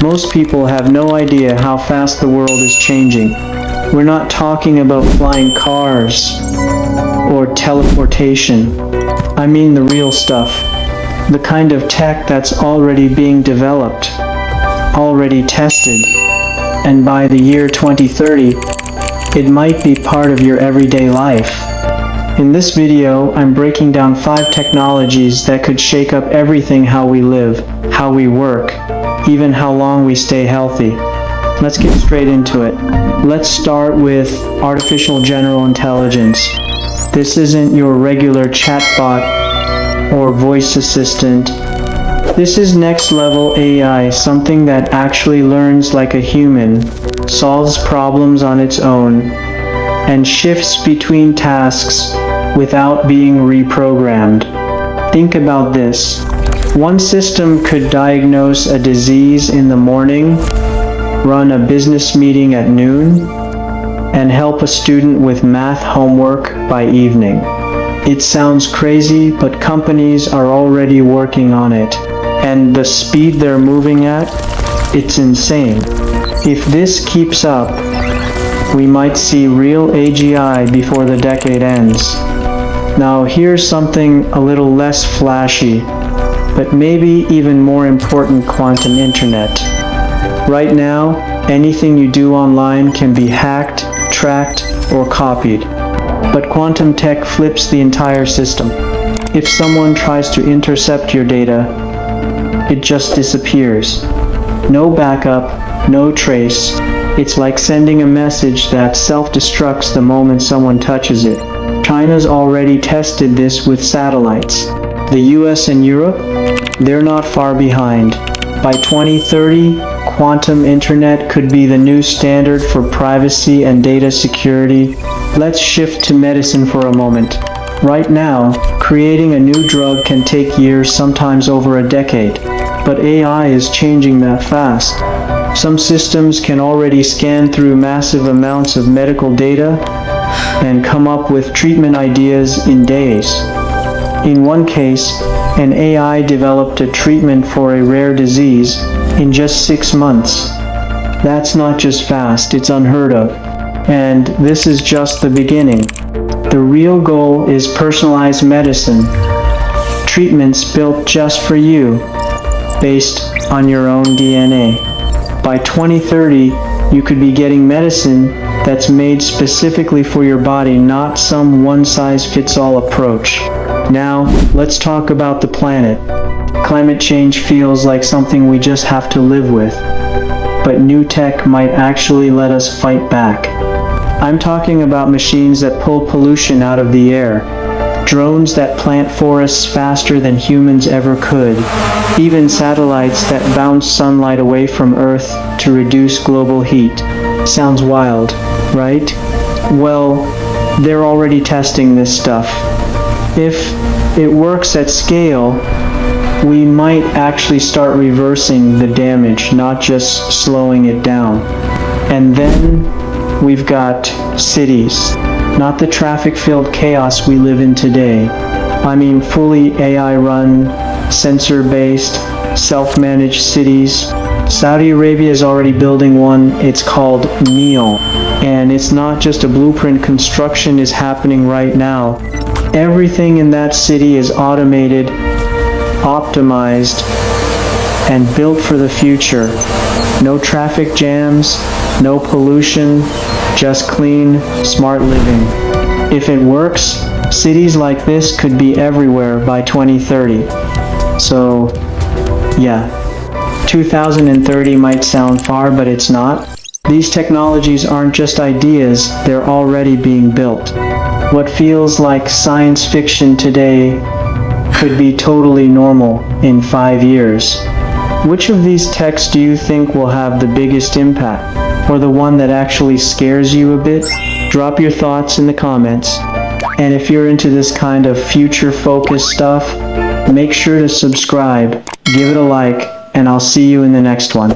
Most people have no idea how fast the world is changing. We're not talking about flying cars or teleportation. I mean the real stuff. The kind of tech that's already being developed, already tested, and by the year 2030, it might be part of your everyday life. In this video, I'm breaking down 5 technologies that could shake up everything: how we live, how we work, even how long we stay healthy. Let's get straight into it. Let's start with artificial general intelligence. This isn't your regular chatbot or voice assistant. This is next level AI, something that actually learns like a human, solves problems on its own, and shifts between tasks without being reprogrammed. Think about this. One system could diagnose a disease in the morning, run a business meeting at noon, and help a student with math homework by evening. It sounds crazy, but companies are already working on it. And the speed they're moving at, it's insane. If this keeps up, we might see real AGI before the decade ends. Now here's something a little less flashy, but maybe even more important: quantum internet. Right now, anything you do online can be hacked, tracked, or copied. But quantum tech flips the entire system. If someone tries to intercept your data, it just disappears. No backup, no trace. It's like sending a message that self-destructs the moment someone touches it. China's already tested this with satellites. The US and Europe, they're not far behind. By 2030, quantum internet could be the new standard for privacy and data security. Let's shift to medicine for a moment. Right now, creating a new drug can take years, sometimes over a decade. But AI is changing that fast. Some systems can already scan through massive amounts of medical data and come up with treatment ideas in days. In one case, an AI developed a treatment for a rare disease in just 6 months. That's not just fast, it's unheard of. And this is just the beginning. The real goal is personalized medicine. Treatments built just for you, based on your own DNA. By 2030, you could be getting medicine that's made specifically for your body, not some one-size-fits-all approach. Now, let's talk about the planet. Climate change feels like something we just have to live with, but new tech might actually let us fight back. I'm talking about machines that pull pollution out of the air, drones that plant forests faster than humans ever could, even satellites that bounce sunlight away from Earth to reduce global heat. Sounds wild, right? Well, they're already testing this stuff. If it works at scale, we might actually start reversing the damage, not just slowing it down. And then we've got cities. Not the traffic-filled chaos we live in today. I mean fully AI-run, sensor-based, self-managed cities. Saudi Arabia is already building one. It's called NEO. And it's not just a blueprint. Construction is happening right now. Everything in that city is automated, optimized, and built for the future. No traffic jams, no pollution, just clean, smart living. If it works, cities like this could be everywhere by 2030. So, yeah, 2030 might sound far, but it's not. These technologies aren't just ideas, they're already being built. What feels like science fiction today could be totally normal in 5 years. Which of these techs do you think will have the biggest impact? Or the one that actually scares you a bit? Drop your thoughts in the comments. And if you're into this kind of future-focused stuff, make sure to subscribe, give it a like, and I'll see you in the next one.